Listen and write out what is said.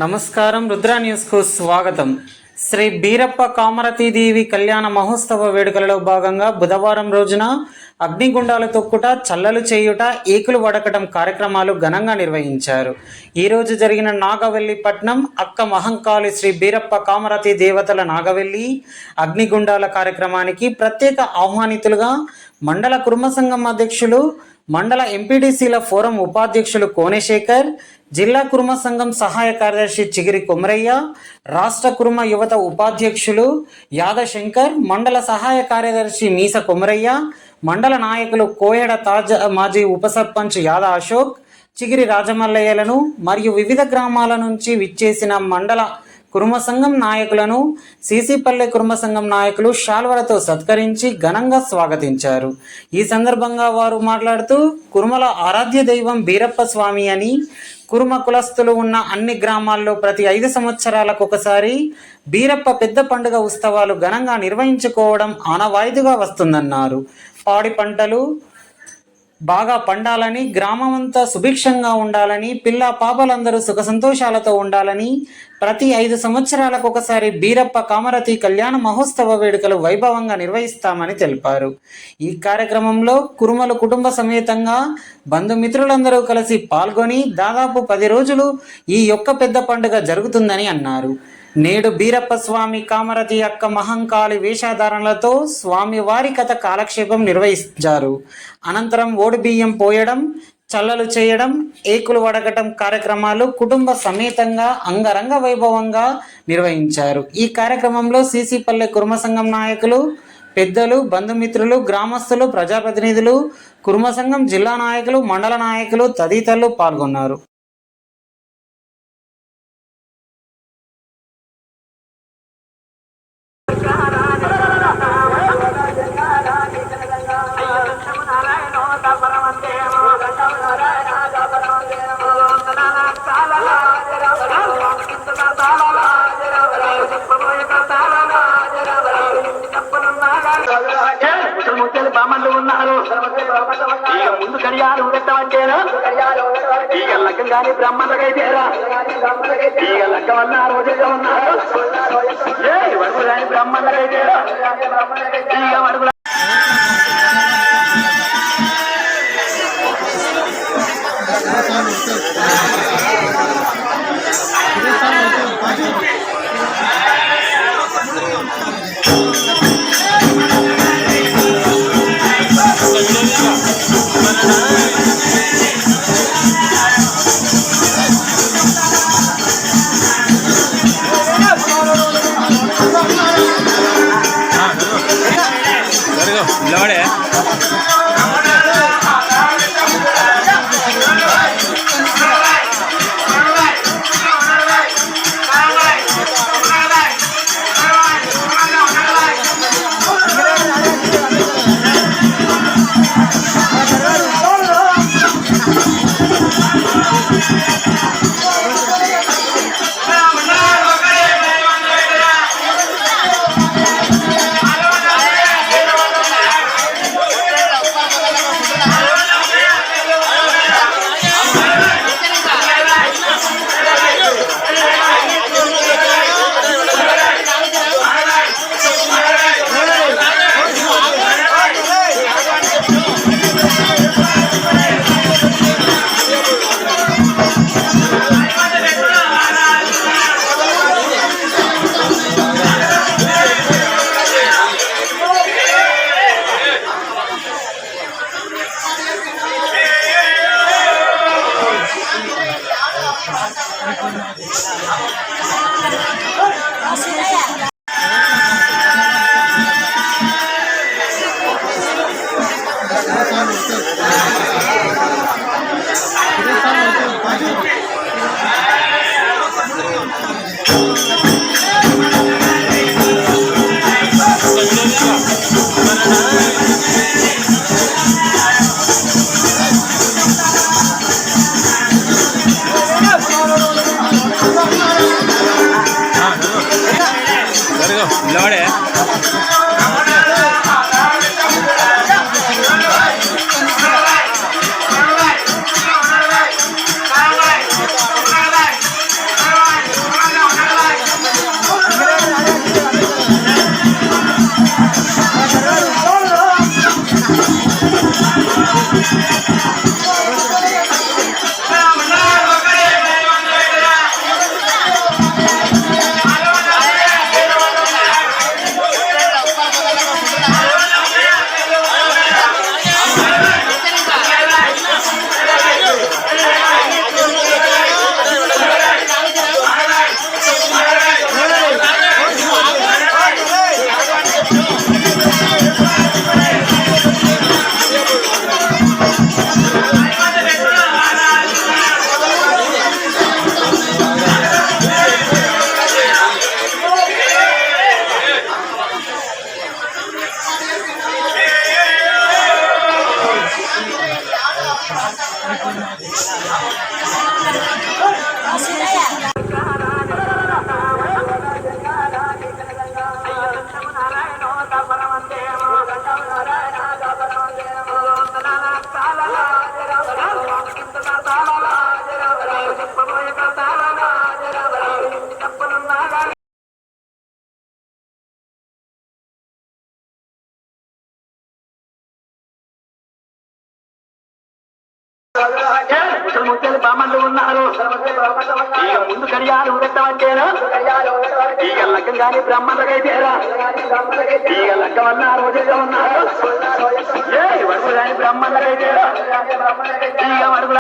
నమస్కారం. రుద్ర న్యూస్ కు స్వాగతం. శ్రీ బీరప్ప కామరతీదేవి కళ్యాణ మహోత్సవ వేడుకలలో భాగంగా బుధవారం రోజున అగ్నిగుండాలు తొక్కుట, చల్లలు చేయుట, ఏకులు వడకటం కార్యక్రమాలు ఘనంగా నిర్వహించారు. ఈరోజు జరిగిన నాగవెల్లి పట్నం అక్క మహంకాళి శ్రీ బీరప్ప కామరతి దేవతల నాగవెల్లి అగ్నిగుండాల కార్యక్రమానికి ప్రత్యేక ఆహ్వానితులుగా మండల కుర్మ సంఘం అధ్యక్షులు, మండల ఎంపీటీసీల ఫోరం ఉపాధ్యక్షులు కోనేశేఖర్, జిల్లా కుర్మ సంఘం సహాయ కార్యదర్శి చిగిరి కొమరయ్య, రాష్ట్ర కుర్మ యువత ఉపాధ్యక్షులు యాదశంకర్, మండల సహాయ కార్యదర్శి మీస కొమరయ్య, మండల నాయకులు కోయడ తాజా మాజీ ఉప సర్పంచ్ యాద అశోక్, చిగిరి రాజమల్లయ్యలను మరియు వివిధ గ్రామాల నుంచి విచ్చేసిన మండల కుర్మ సంఘం నాయకులను సీసీపల్లె కుర్మ సంఘం నాయకులు శాల్వలతో సత్కరించి ఘనంగా స్వాగతించారు. ఈ సందర్భంగా వారు మాట్లాడుతూ కుర్మల ఆరాధ్య దైవం బీరప్ప స్వామి అని, కుర్మ కులస్తులు ఉన్న అన్ని గ్రామాల్లో ప్రతి 5 సంవత్సరాలకు ఒకసారి బీరప్ప పెద్ద పండుగ ఉత్సవాలు ఘనంగా నిర్వహించుకోవడం ఆనవాయితీగా వస్తుందన్నారు. పాడి పంటలు బాగా పండాలని, గ్రామమంతా సుభిక్షంగా ఉండాలని, పిల్ల పాపలందరూ సుఖ సంతోషాలతో ఉండాలని ప్రతి 5 సంవత్సరాలకు ఒకసారి బీరప్ప కామరతి కళ్యాణ మహోత్సవ వేడుకలు వైభవంగా నిర్వహిస్తామని తెలిపారు. ఈ కార్యక్రమంలో కుర్మలు కుటుంబ సమేతంగా బంధుమిత్రులందరూ కలిసి పాల్గొని దాదాపు 10 రోజులు ఈ యొక్క పెద్ద పండుగ జరుగుతుందని అన్నారు. నేడు బీరప్ప స్వామి కామరతి అక్క మహంకాళి వేషధారణలతో స్వామి వారి కథ కాలక్షేపం నిర్వహించారు. అనంతరం ఓడి బియ్యం పోయడం, చల్లలు చేయడం, ఏకులు వడగటం కార్యక్రమాలు కుటుంబ సమేతంగా అంగరంగ వైభవంగా నిర్వహించారు. ఈ కార్యక్రమంలో సీసీపల్లె కుర్మ సంఘం నాయకులు, పెద్దలు, బంధుమిత్రులు, గ్రామస్తులు, ప్రజాప్రతినిధులు, కుర్మ సంఘం జిల్లా నాయకులు, మండల నాయకులు తదితరులు పాల్గొన్నారు. బామలు ఉన్నారు. ఇక ముందు కడియాలు పెట్టమంటేనా ఇక లగ్గం కానీ బ్రహ్మలకైతేరా ఇక లగ్గం అన్నా రోజుగా ఉన్నారు. వడుగు కానీ బ్రహ్మలకైతేరా ఇక వడుగు ముసలి ముక్కలు బామలు ఉన్నారు ఇక ముందు కడియాలు ఊరెట్టమంటేనా ఇక లగ్గం కానీ బ్రహ్మలకైతేరా ఇక లగ్గం అన్నా రోజుగా ఉన్నారు వడుగు కానీ బ్రహ్మలకైతేరా ఇక వడుగు